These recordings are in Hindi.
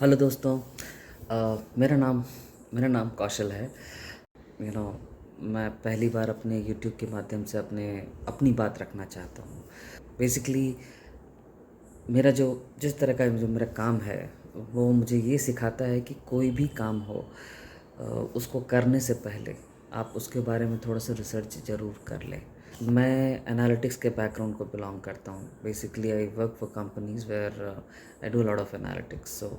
हेलो दोस्तों। मेरा नाम मेरा नाम कौशल है। यू नो मैं पहली बार अपने यूट्यूब के माध्यम से अपनी बात रखना चाहता हूँ। बेसिकली मेरा जो जिस तरह का जो मेरा काम है वो मुझे ये सिखाता है कि कोई भी काम हो उसको करने से पहले आप उसके बारे में थोड़ा सा रिसर्च ज़रूर कर लें। मैं एनालिटिक्स के बैकग्राउंड को बिलोंग करता हूँ। Basically I work for companies where I do lot of analytics. So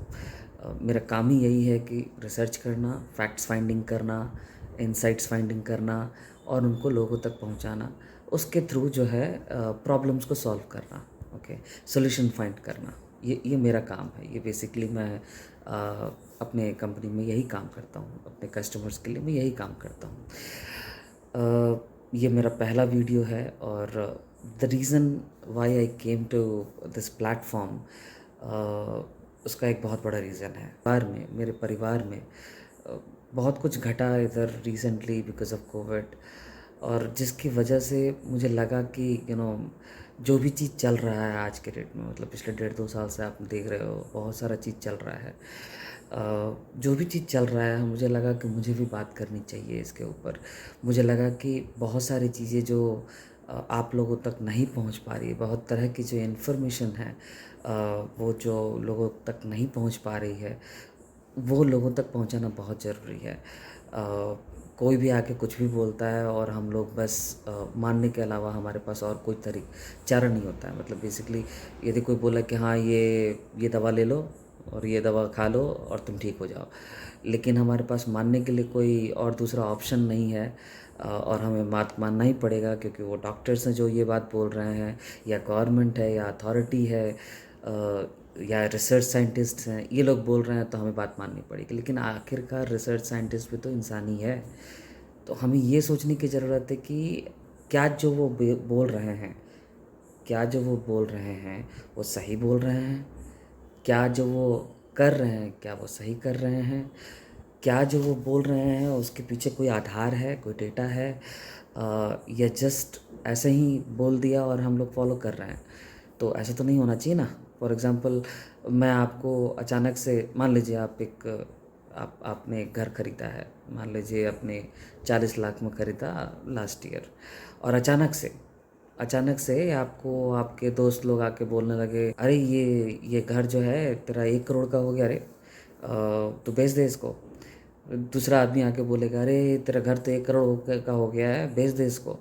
मेरा काम ही यही है कि रिसर्च करना, फैक्ट्स फाइंडिंग करना, इंसाइट्स फाइंडिंग करना और उनको लोगों तक पहुँचाना। उसके थ्रू जो है प्रॉब्लम्स को सॉल्व करना, ओके, सॉल्यूशन फाइंड करना। ये मेरा काम है। ये बेसिकली मैं अपने कंपनी में यही काम करता हूँ, अपने कस्टमर्स के लिए मैं यही काम करता हूँ। ये मेरा पहला वीडियो है और the reason why I came to this platform, उसका एक बहुत बड़ा रीज़न है। मेरे परिवार में बहुत कुछ घटा इधर रिसेंटली बिकॉज ऑफ कोविड, और जिसकी वजह से मुझे लगा कि जो भी चीज़ चल रहा है आज के डेट में, मतलब पिछले 1.5-2 साल से आप देख रहे हो बहुत सारा चीज़ चल रहा है। जो भी चीज़ चल रहा है मुझे लगा कि मुझे भी बात करनी चाहिए इसके ऊपर। मुझे लगा कि बहुत सारी चीज़ें जो आप लोगों तक नहीं पहुंच पा रही है, बहुत तरह की जो इन्फॉर्मेशन है वो जो लोगों तक नहीं पहुंच पा रही है, वो लोगों तक पहुंचाना बहुत ज़रूरी है। कोई भी आके कुछ भी बोलता है और हम लोग बस मानने के अलावा हमारे पास और कोई चारा नहीं होता है। मतलब बेसिकली यदि कोई बोला कि हाँ ये दवा ले लो और ये दवा खा लो और तुम ठीक हो जाओ, लेकिन हमारे पास मानने के लिए कोई और दूसरा ऑप्शन नहीं है। और हमें बात मानना ही पड़ेगा क्योंकि वो डॉक्टर्स हैं जो ये बात बोल रहे हैं, या गवर्नमेंट है, या अथॉरिटी है, या रिसर्च साइंटिस्ट हैं, ये लोग बोल रहे हैं तो हमें बात माननी पड़ेगी। लेकिन आखिरकार रिसर्च साइंटिस्ट भी तो इंसान ही है। तो हमें ये सोचने की ज़रूरत है कि क्या जो वो बोल रहे हैं, क्या जो वो बोल रहे हैं वो सही बोल रहे हैं, क्या जो वो कर रहे हैं क्या वो सही कर रहे हैं, क्या जो वो बोल रहे हैं उसके पीछे कोई आधार है, कोई डेटा है, या जस्ट ऐसे ही बोल दिया और हम लोग फॉलो कर रहे हैं। तो ऐसा तो नहीं होना चाहिए ना। फॉर एग्ज़ाम्पल मैं आपको अचानक से, मान लीजिए आपने एक घर ख़रीदा है, मान लीजिए आपने 40 लाख में ख़रीदा लास्ट ईयर, और अचानक से आपको आपके दोस्त लोग आके बोलने लगे, अरे ये घर जो है तेरा 1 करोड़ का हो गया, अरे तो बेच दे इसको। दूसरा आदमी आके बोलेगा, अरे तेरा घर तो 1 करोड़ का हो गया है, बेच दे इसको।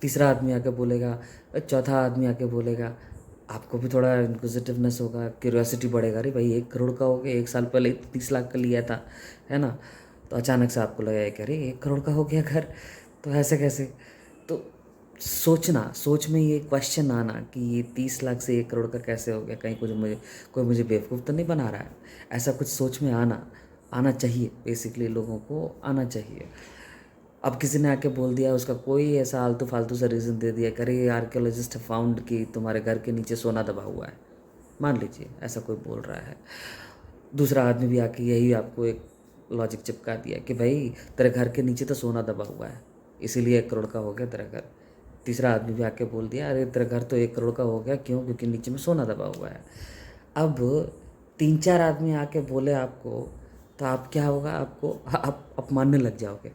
तीसरा आदमी आके बोलेगा, चौथा आदमी आके बोलेगा। आपको भी थोड़ा इंक्विजिटिवनेस होगा, क्यूरियोसिटी बढ़ेगा, अरे भाई 1 करोड़ का हो गया, 1 साल पहले 30 लाख का लिया था, है ना। तो अचानक से आपको लगेगा कि अरे 1 करोड़ का हो गया घर, तो ऐसे कैसे। तो सोच में ये क्वेश्चन आना कि ये 30 लाख से 1 करोड़ का कैसे हो गया, कहीं कोई मुझे बेवकूफ़ तो नहीं बना रहा है। ऐसा कुछ सोच में आना चाहिए, बेसिकली लोगों को आना चाहिए। अब किसी ने आके बोल दिया, उसका कोई ऐसा आलतू फालतू सा रीज़न दे दिया, अरे आर्कियोलॉजिस्ट फाउंड कि तुम्हारे घर के नीचे सोना दबा हुआ है, मान लीजिए ऐसा कोई बोल रहा है। दूसरा आदमी भी आके यही आपको एक लॉजिक चिपका दिया कि भाई तेरे घर के नीचे तो सोना दबा हुआ है, इसीलिए 1 करोड़ का हो गया तेरा घर। तीसरा आदमी भी आके बोल दिया, अरे तेरा घर तो 1 करोड़ का हो गया, क्यों? क्योंकि नीचे में सोना दबा हुआ है। अब 3-4 आदमी आके बोले आपको, तो आप क्या होगा, आप मानने लग जाओगे।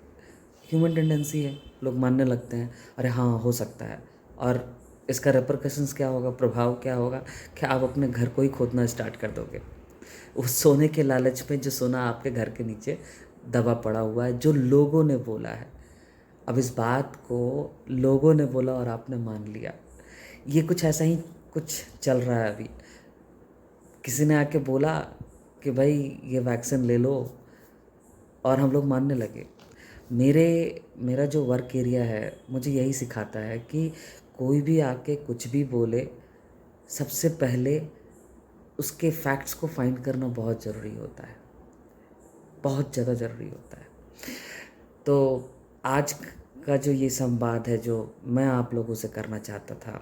ह्यूमन टेंडेंसी है, लोग मानने लगते हैं, अरे हाँ हो सकता है। और इसका रेपरकशंस क्या होगा, प्रभाव क्या होगा, कि आप अपने घर को ही खोदना स्टार्ट कर दोगे, उस सोने के लालच में जो सोना आपके घर के नीचे दबा पड़ा हुआ है, जो लोगों ने बोला है। अब इस बात को लोगों ने बोला और आपने मान लिया। ये कुछ ऐसा ही कुछ चल रहा है अभी। किसी ने आके बोला कि भाई ये वैक्सीन ले लो, और हम लोग मानने लगे। मेरा जो वर्क एरिया है मुझे यही सिखाता है कि कोई भी आके कुछ भी बोले, सबसे पहले उसके फैक्ट्स को फाइंड करना बहुत ज़रूरी होता है, बहुत ज़्यादा ज़रूरी होता है। तो आज का जो ये संवाद है जो मैं आप लोगों से करना चाहता था,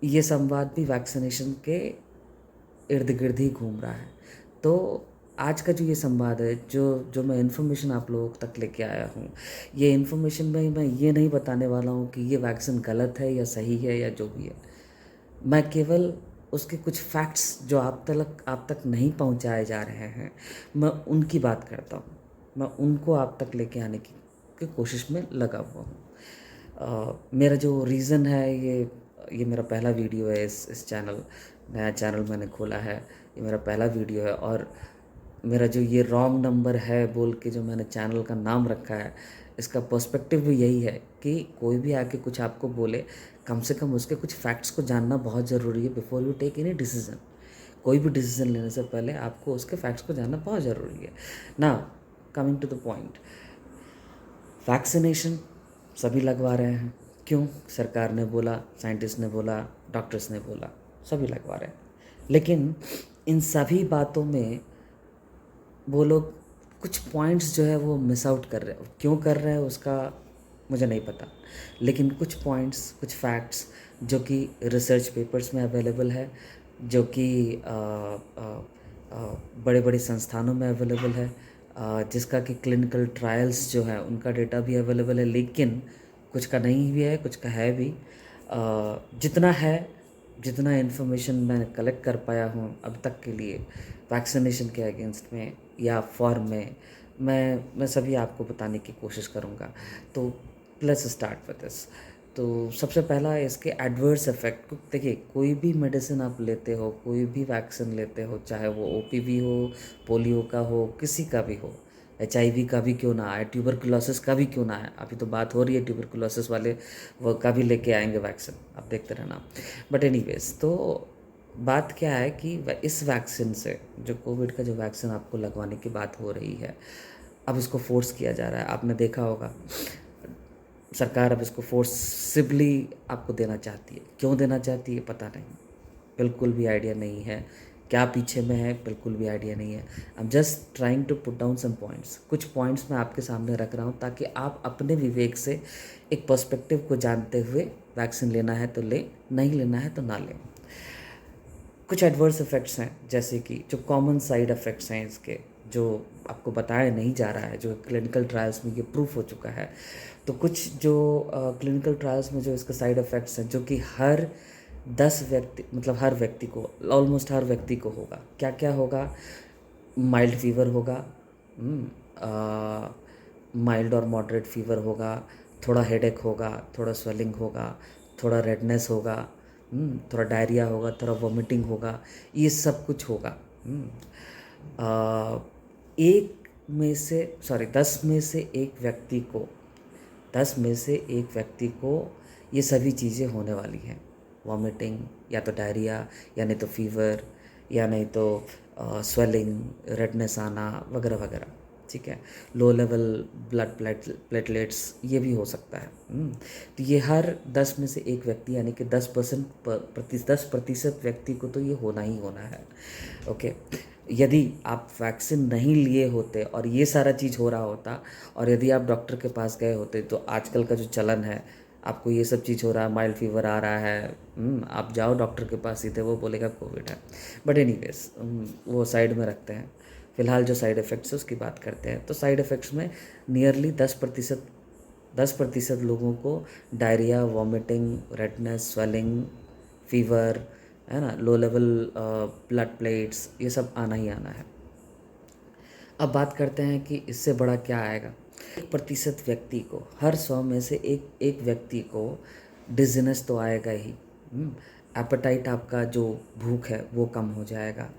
ये संवाद भी वैक्सीनेशन के इर्द गिर्द ही घूम रहा है। तो आज का जो ये संवाद है, जो जो मैं इन्फॉर्मेशन आप लोगों तक लेके आया हूँ, ये इन्फॉर्मेशन में मैं ये नहीं बताने वाला हूँ कि ये वैक्सीन गलत है या सही है या जो भी है। मैं केवल उसके कुछ फैक्ट्स जो आप तक नहीं पहुंचाए जा रहे हैं, मैं उनकी बात करता हूँ। मैं उनको आप तक लेके आने की कोशिश में लगा हुआ हूँ। मेरा जो रीज़न है, ये मेरा पहला वीडियो है इस चैनल, नया चैनल मैंने खोला है, ये मेरा पहला वीडियो है। और मेरा जो ये रॉन्ग नंबर है बोल के जो मैंने चैनल का नाम रखा है, इसका पर्सपेक्टिव भी यही है कि कोई भी आके कुछ आपको बोले, कम से कम उसके कुछ फैक्ट्स को जानना बहुत ज़रूरी है before you take any decision. कोई भी डिसीज़न लेने से पहले आपको उसके फैक्ट्स को जानना बहुत ज़रूरी है ना। Coming to the point, vaccination सभी लगवा रहे हैं। क्यों? सरकार ने बोला, साइंटिस्ट ने बोला, डॉक्टर्स ने बोला, सभी लगवा रहे हैं। लेकिन इन सभी बातों में वो लोग कुछ पॉइंट्स जो है वो मिस आउट कर रहे हैं। क्यों कर रहे हैं उसका मुझे नहीं पता, लेकिन कुछ पॉइंट्स, कुछ फैक्ट्स जो कि रिसर्च पेपर्स में अवेलेबल है, जो कि बड़े बड़े संस्थानों में अवेलेबल है, जिसका कि क्लिनिकल ट्रायल्स जो है उनका डेटा भी अवेलेबल है, लेकिन कुछ का नहीं भी है, कुछ का है भी। जितना है, जितना इन्फॉर्मेशन मैं कलेक्ट कर पाया हूँ अब तक के लिए वैक्सीनेशन के अगेंस्ट में या फॉर में, मैं सभी आपको बताने की कोशिश करूँगा। तो लेट्स स्टार्ट विद दिस। तो सबसे पहला इसके एडवर्स इफ़ेक्ट। देखिए, कोई भी मेडिसिन आप लेते हो, कोई भी वैक्सीन लेते हो, चाहे वो ओपीवी हो, पोलियो का हो, किसी का भी हो, एचआईवी का भी क्यों ना आए, ट्यूबरकुलोसिस का भी क्यों ना आए, अभी तो बात हो रही है ट्यूबरकुलोसिस वाले वो का भी लेके आएंगे वैक्सीन, आप देखते रहना। बट एनीवेज, तो बात क्या है कि इस वैक्सीन से, जो कोविड का जो वैक्सीन आपको लगवाने की बात हो रही है, अब इसको फोर्स किया जा रहा है। आपने देखा होगा सरकार अब इसको फोर्सिबली आपको देना चाहती है। क्यों देना चाहती है पता नहीं, बिल्कुल भी आइडिया नहीं है। क्या पीछे में है बिल्कुल भी आइडिया नहीं है। I am just trying to put down some points. कुछ पॉइंट्स मैं आपके सामने रख रहा हूँ ताकि आप अपने विवेक से एक पर्सपेक्टिव को जानते हुए वैक्सीन लेना है तो ले, नहीं लेना है तो ना लें। कुछ एडवर्स इफ़ेक्ट्स हैं, जैसे कि जो कॉमन साइड इफ़ेक्ट्स हैं इसके, जो आपको बताया नहीं जा रहा है, जो क्लिनिकल ट्रायल्स में ये प्रूफ हो चुका है। तो कुछ जो क्लिनिकल ट्रायल्स में जो इसके साइड इफ़ेक्ट्स हैं, जो कि हर 10 व्यक्ति, मतलब हर व्यक्ति को, ऑलमोस्ट हर व्यक्ति को होगा। क्या क्या होगा? माइल्ड फीवर होगा, माइल्ड और मॉडरेट फीवर होगा, थोड़ा हेडेक होगा, थोड़ा स्वेलिंग होगा, थोड़ा रेडनेस होगा, थोड़ा डायरिया होगा, थोड़ा वॉमिटिंग होगा, ये सब कुछ होगा। एक में से, सॉरी, 10 में से एक व्यक्ति को ये सभी चीज़ें होने वाली हैं। वॉमिटिंग, या तो डायरिया, या नहीं तो फीवर, या नहीं तो स्वेलिंग, रेडनेस आना, वगैरह वगैरह। ठीक है, लो लेवल ब्लड प्लेटलेट्स, ये भी हो सकता है। तो ये हर 10 में से एक व्यक्ति, यानी कि 10% व्यक्ति को तो ये होना ही होना है। ओके, यदि आप वैक्सीन नहीं लिए होते और ये सारा चीज़ हो रहा होता, और यदि आप डॉक्टर के पास गए होते, तो आजकल का जो चलन है, आपको ये सब चीज़ हो रहा है, माइल्ड फीवर आ रहा है, आप जाओ डॉक्टर के पास, सीधे वो बोलेगा कोविड है। बट एनीवेज, वो साइड में रखते हैं। फ़िलहाल जो साइड इफ़ेक्ट्स है उसकी बात करते हैं। तो साइड इफ़ेक्ट्स में नियरली 10% लोगों को diarrhoea, vomiting, redness, swelling, fever, है ना, लो लेवल ब्लड प्लेट्स, ये सब आना ही आना है। अब बात करते हैं कि इससे बड़ा क्या आएगा। 1% व्यक्ति को, हर 100 में से एक व्यक्ति को डिजीनेस तो आएगा ही। एपेटाइट, आपका जो भूख है वो कम हो जाएगा,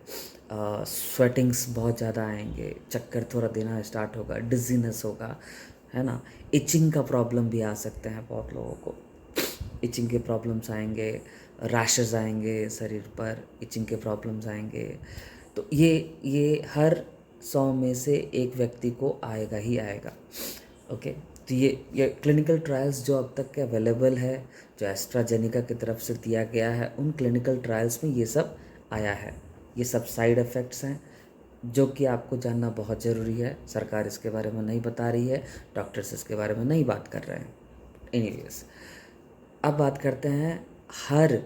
स्वेटिंग्स बहुत ज़्यादा आएंगे, चक्कर थोड़ा देना स्टार्ट होगा, डिजीनेस होगा, है ना। इचिंग का प्रॉब्लम भी आ सकते हैं बहुत लोगों को, इचिंग के प्रॉब्लम्स आएंगे, रैशेस आएंगे शरीर पर, इचिंग के प्रॉब्लम्स आएंगे। तो ये हर 100 में से एक व्यक्ति को आएगा ही आएगा। ओके, तो ये क्लिनिकल ट्रायल्स जो अब तक के अवेलेबल है, जो एस्ट्राजेनिका की तरफ से दिया गया है, उन क्लिनिकल ट्रायल्स में ये सब आया है। ये सब साइड इफ़ेक्ट्स हैं जो कि आपको जानना बहुत ज़रूरी है। सरकार इसके बारे में नहीं बता रही है, डॉक्टर्स इसके बारे में नहीं बात कर रहे हैं। एनीवेज, अब बात करते हैं हर,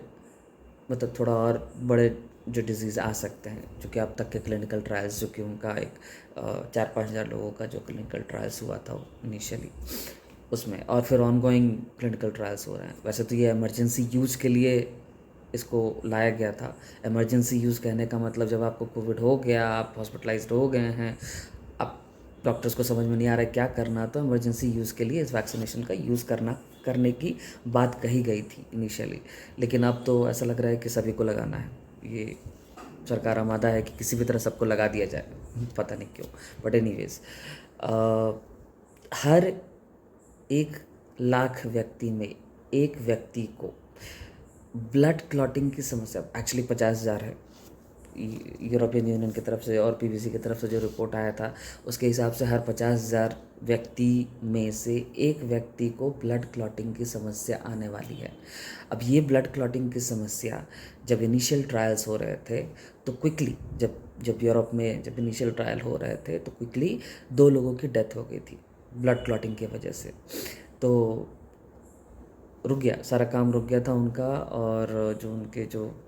मतलब थोड़ा और बड़े जो डिज़ीज़ आ सकते हैं, जो कि अब तक के क्लिनिकल ट्रायल्स, जो कि उनका एक 4-5 हज़ार लोगों का जो क्लिनिकल ट्रायल्स हुआ था इनिशियली, उसमें, और फिर ऑनगोइंग क्लिनिकल ट्रायल्स हो रहे हैं। वैसे तो ये इमरजेंसी यूज़ के लिए इसको लाया गया था। इमरजेंसी यूज़ कहने का मतलब जब आपको कोविड हो गया, आप हॉस्पिटलाइज्ड हो गए हैं, अब डॉक्टर्स को समझ में नहीं आ रहा है क्या करना, तो इमरजेंसी यूज़ के लिए इस वैक्सीनेशन का यूज़ करने की बात कही गई थी इनिशियली। लेकिन अब तो ऐसा लग रहा है कि सभी को लगाना है। ये सरकार आमादा है कि किसी भी तरह सबको लगा दिया जाए, पता नहीं क्यों, बट एनीवेज हर 1 लाख व्यक्ति में एक व्यक्ति को ब्लड क्लॉटिंग की समस्या, एक्चुअली 50,000 है यूरोपियन यूनियन की तरफ से और पीबीसी की तरफ से जो रिपोर्ट आया था उसके हिसाब से हर 50,000 व्यक्ति में से एक व्यक्ति को ब्लड क्लॉटिंग की समस्या आने वाली है। अब ये ब्लड क्लॉटिंग की समस्या जब इनिशियल ट्रायल्स हो रहे थे तो क्विकली जब यूरोप में जब इनिशियल ट्रायल हो रहे थे तो क्विकली 2 लोगों की डेथ हो गई थी ब्लड क्लॉटिंग की वजह से। तो रुक गया, सारा काम रुक गया था उनका, और जो उनके जो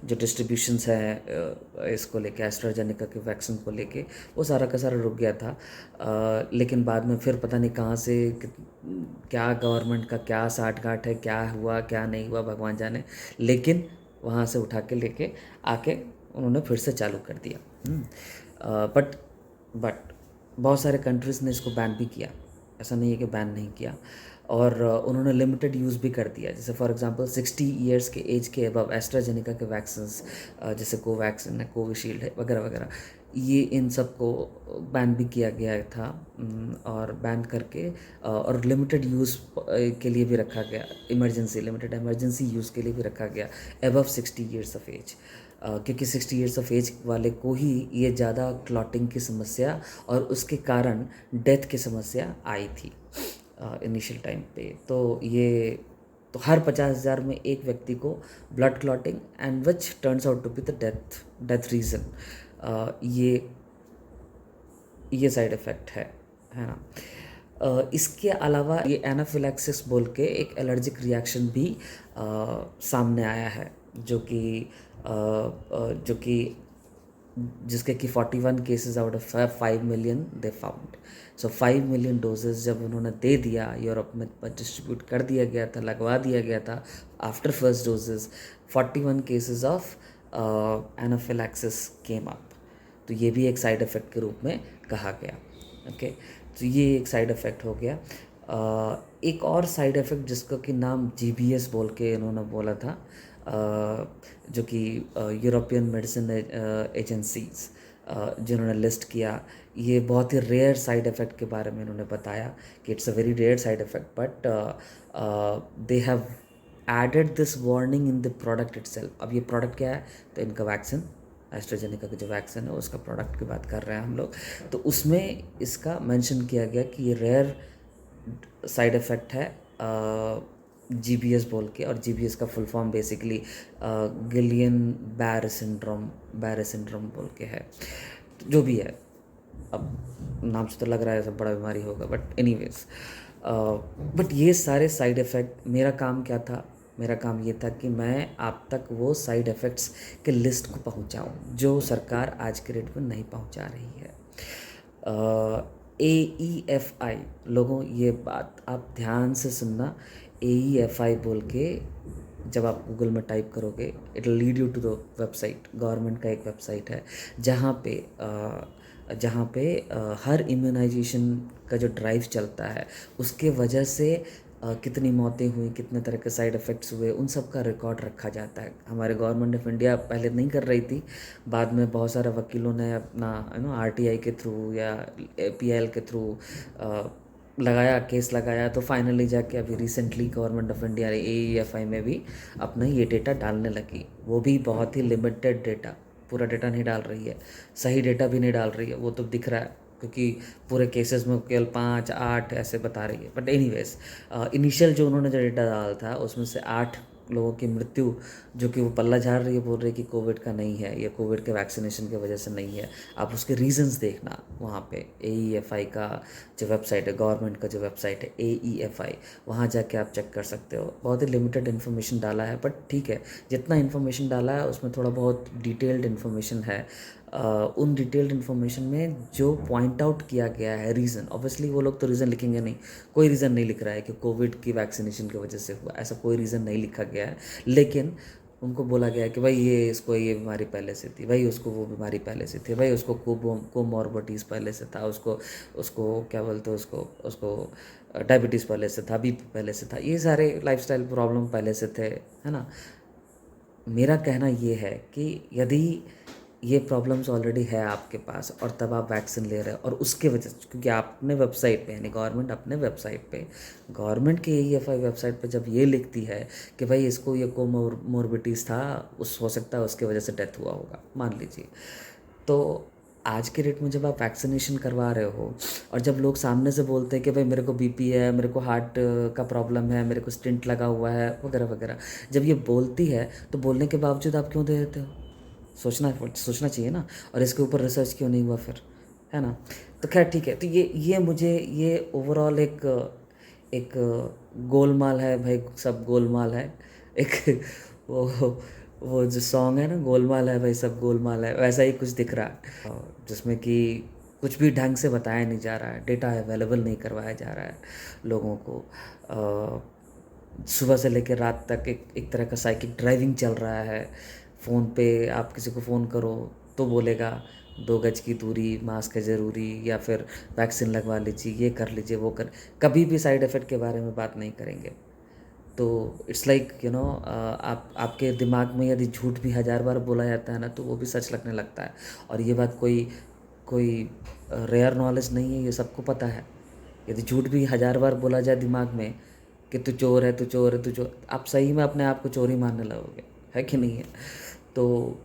डिस्ट्रीब्यूशंस हैं इसको लेके, एस्ट्राजेनेका के वैक्सीन को लेके, वो सारा का सारा रुक गया था। लेकिन बाद में फिर पता नहीं कहाँ से क्या गवर्नमेंट का क्या साठ गांठ है, क्या हुआ क्या नहीं हुआ भगवान जाने, लेकिन वहाँ से उठा के लेके आके उन्होंने फिर से चालू कर दिया। बट बहुत सारे कंट्रीज़ ने इसको बैन भी किया, ऐसा नहीं है कि बैन नहीं किया, और उन्होंने लिमिटेड यूज़ भी कर दिया। जैसे फॉर एग्जांपल 60 ईयर्स के एज के अबव एस्ट्राजेनेका के वैक्सीन्स, जैसे कोवैक्सीन है, कोविशील्ड है, वगैरह वगैरह, ये इन सब को बैन भी किया गया था। और बैन करके और लिमिटेड यूज़ के लिए भी रखा गया, लिमिटेड इमरजेंसी यूज़ के लिए भी रखा गया अबव 60 ईयर्स ऑफ एज, क्योंकि 60 ईयर्स ऑफ एज वाले को ही ये ज़्यादा क्लॉटिंग की समस्या और उसके कारण डेथ की समस्या आई थी इनिशियल टाइम पे। तो हर 50,000 में एक व्यक्ति को blood clotting and which turns out to be the death reason, ये साइड इफ़ेक्ट है ना। इसके अलावा ये एनाफिलैक्सिस बोल के एक एलर्जिक रिएक्शन भी सामने आया है, जो कि जिसके कि 41 cases out of 5 million they found. So 5 million doses जब उन्होंने दे दिया, यूरोप में डिस्ट्रीब्यूट कर दिया गया था, लगवा दिया गया था after first doses, 41 cases of anaphylaxis came up. तो ये भी एक साइड इफ़ेक्ट के रूप में कहा गया। ओके, तो ये एक साइड इफ़ेक्ट हो गया। एक और साइड इफ़ेक्ट जिसका कि नाम GBS बोल के इन्होंने बोला था, जो कि यूरोपियन मेडिसिन एजेंसीज जिन्होंने लिस्ट किया, ये बहुत ही रेयर साइड इफ़ेक्ट के बारे में इन्होंने बताया कि it's a very rare side effect, but they have added this warning in the product itself. अब ये प्रोडक्ट क्या है, तो इनका वैक्सीन, एस्ट्राजेनेका का जो वैक्सीन है उसका प्रोडक्ट की बात कर रहे हैं हम लोग, तो उसमें इसका मेंशन किया गया कि ये रेयर साइड इफ़ेक्ट है GBS बोल के, और GBS का फुल फॉर्म बेसिकली गिलियन बैरे सिंड्रोम बोल के है। तो जो भी है, अब नाम से तो लग रहा है सब बड़ा बीमारी होगा, बट एनीवेज, बट ये सारे साइड इफ़ेक्ट, मेरा काम क्या था, मेरा काम ये था कि मैं आप तक वो साइड इफ़ेक्ट्स के लिस्ट को पहुंचाऊं जो सरकार आज के डेट में नहीं पहुंचा रही है। AEFI, लोगों ये बात आप ध्यान से सुनना, AEFI बोल के जब आप गूगल में टाइप करोगे, it will lead you to the website, government का एक वेबसाइट है जहाँ पे हर इम्यूनाइजेशन का जो ड्राइव चलता है उसके वजह से कितनी मौतें हुई, कितने तरह के साइड इफ़ेक्ट्स हुए, उन सब का रिकॉर्ड रखा जाता है। हमारे गवर्नमेंट ऑफ इंडिया पहले नहीं कर रही थी, बाद में बहुत सारे वकीलों ने अपना RTI के थ्रू या PIL के थ्रू लगाया, केस लगाया, तो फाइनली जाके अभी recently government of India AEFI में भी अपना ये डेटा डालने लगी। वो भी बहुत ही लिमिटेड डेटा, पूरा डेटा नहीं डाल रही है, सही डेटा भी नहीं डाल रही है, वो तो दिख रहा है क्योंकि पूरे केसेस में केवल 5-8 ऐसे बता रही है। बट एनीवेज, इनिशियल जो उन्होंने जो डेटा डाला था उसमें से 8 लोगों की मृत्यु, जो कि वो पल्ला झाड़ रही है, बोल रही है कि कोविड का नहीं है, ये कोविड के वैक्सीनेशन की वजह से नहीं है। आप उसके रीजंस देखना वहाँ पे, AEFI का जो वेबसाइट है, गवर्नमेंट का जो वेबसाइट है AEFI, वहाँ जाके आप चेक कर सकते हो। बहुत ही लिमिटेड इन्फॉर्मेशन डाला है, बट ठीक है, जितना इन्फॉर्मेशन डाला है उसमें थोड़ा बहुत डिटेल्ड इन्फॉर्मेशन है। उन डिटेल्ड इन्फॉर्मेशन में जो पॉइंट आउट किया गया है रीज़न, ऑब्वियसली वो लोग तो रीज़न लिखेंगे नहीं, कोई रीज़न नहीं लिख रहा है कि कोविड की वैक्सीनेशन की वजह से हुआ, ऐसा कोई रीज़न नहीं लिखा गया है, लेकिन उनको बोला गया कि भाई ये इसको ये बीमारी पहले से थी, भाई उसको वो बीमारी पहले से थी, भाई उसको कोमॉर्बिडिटीज़ पहले से था, उसको उसको क्या बोलते हैं, उसको उसको डायबिटीज़ पहले से था, बीपी पहले से था, ये सारे लाइफस्टाइल प्रॉब्लम पहले से थे, है ना। मेरा कहना ये है कि यदि ये प्रॉब्लम्स ऑलरेडी है आपके पास और तब आप वैक्सीन ले रहे हैं और उसके वजह से, क्योंकि आपने वेबसाइट पे यानी गवर्नमेंट अपने वेबसाइट पे, गवर्नमेंट की AEFI वेबसाइट पे जब ये लिखती है कि भाई इसको ये कोमोर्बिडिटीज़ था, उस हो सकता है उसके वजह से डेथ हुआ होगा, मान लीजिए, तो आज के डेट में जब आप वैक्सीनेशन करवा रहे हो और जब लोग सामने से बोलते हैं कि भाई मेरे को बीपी है, मेरे को हार्ट का प्रॉब्लम है, मेरे को स्टेंट लगा हुआ है वगैरह वगैरह, जब ये बोलती है तो बोलने के बावजूद आप क्यों दे देते हो? सोचना चाहिए ना। और इसके ऊपर रिसर्च क्यों नहीं हुआ फिर, है ना। तो खैर ठीक है, तो ये मुझे ये ओवरऑल एक एक गोलमाल है भाई, सब गोलमाल है। एक वो वो जो सॉन्ग है ना, गोलमाल है भाई सब गोलमाल है, वैसा ही कुछ दिख रहा है, जिसमें कि कुछ भी ढंग से बताया नहीं जा रहा है, डेटा अवेलेबल नहीं करवाया जा रहा है लोगों को। सुबह से लेकर रात तक एक तरह का साइकिक ड्राइविंग चल रहा है। फ़ोन पे आप किसी को फ़ोन करो तो बोलेगा 2 गज की दूरी, मास्क है ज़रूरी, या फिर वैक्सीन लगवा लीजिए, ये कर लीजिए, वो कर, कभी भी साइड इफ़ेक्ट के बारे में बात नहीं करेंगे। तो इट्स लाइक आप आपके दिमाग में यदि झूठ भी 1000 बार बोला जाता है ना, तो वो भी सच लगने लगता है। और ये बात कोई कोई रेयर नॉलेज नहीं है, ये सबको पता है। यदि झूठ भी 1000 बार बोला जाए दिमाग में कि तू चोर है, तू चोर है, तू चोर, आप सही में अपने आप को चोर ही मानने लगोगे, है कि नहीं है। तो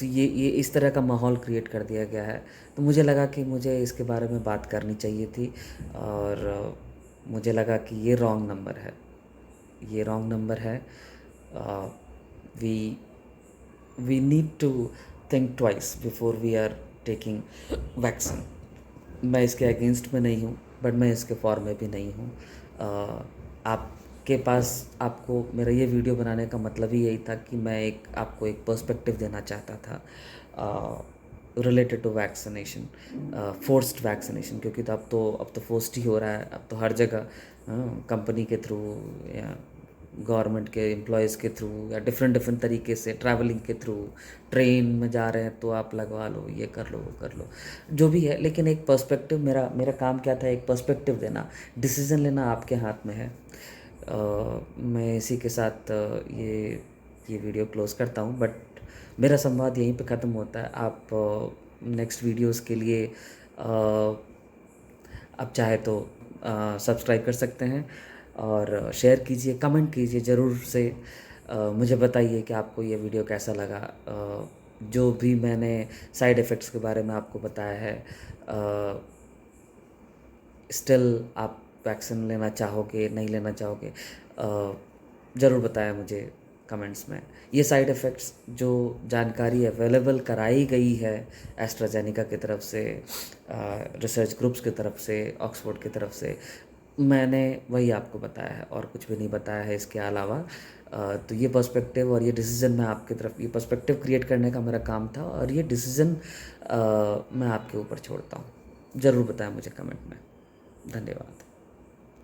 ये इस तरह का माहौल क्रिएट कर दिया गया है। तो मुझे लगा कि मुझे इसके बारे में बात करनी चाहिए थी, और मुझे लगा कि ये रॉन्ग नंबर है, ये रॉन्ग नंबर है। We we need to think twice before we are taking vaccine. मैं इसके अगेंस्ट में नहीं हूँ, बट मैं इसके फॉर में भी नहीं हूँ। आपके पास, आपको मेरा ये वीडियो बनाने का मतलब ही यही था कि मैं आपको एक पर्सपेक्टिव देना चाहता था related to vaccination, forced vaccination, क्योंकि तो अब तो फोर्स्ड ही हो रहा है, अब तो हर जगह कंपनी के थ्रू या गवर्नमेंट के एम्प्लॉयज़ के थ्रू या डिफरेंट डिफरेंट तरीके से, ट्रैवलिंग के थ्रू, ट्रेन में जा रहे हैं तो आप लगवा लो, ये कर लो, वो कर लो, जो भी है। लेकिन एक पर्सपेक्टिव, मेरा मेरा काम क्या था, एक पर्सपेक्टिव देना। डिसीज़न लेना आपके हाथ में है। मैं इसी के साथ ये वीडियो क्लोज़ करता हूँ, बट मेरा संवाद यहीं पे ख़त्म होता है। आप नेक्स्ट वीडियोस के लिए आप चाहे तो सब्सक्राइब कर सकते हैं, और शेयर कीजिए, कमेंट कीजिए ज़रूर से। मुझे बताइए कि आपको ये वीडियो कैसा लगा। जो भी मैंने साइड इफ़ेक्ट्स के बारे में आपको बताया है, स्टिल आप वैक्सीन लेना चाहोगे, नहीं लेना चाहोगे, ज़रूर बताएं मुझे कमेंट्स में। ये साइड इफ़ेक्ट्स जो जानकारी अवेलेबल कराई गई है एस्ट्राजेनिका की तरफ से, रिसर्च ग्रुप्स की तरफ से, ऑक्सफोर्ड की तरफ से, मैंने वही आपको बताया है और कुछ भी नहीं बताया है इसके अलावा। तो ये पर्सपेक्टिव और ये डिसीज़न मैं आपकी तरफ, ये पर्सपेक्टिव क्रिएट करने का मेरा काम था, और ये डिसीज़न मैं आपके ऊपर छोड़ता हूँ। ज़रूर बताएं मुझे कमेंट में। धन्यवाद।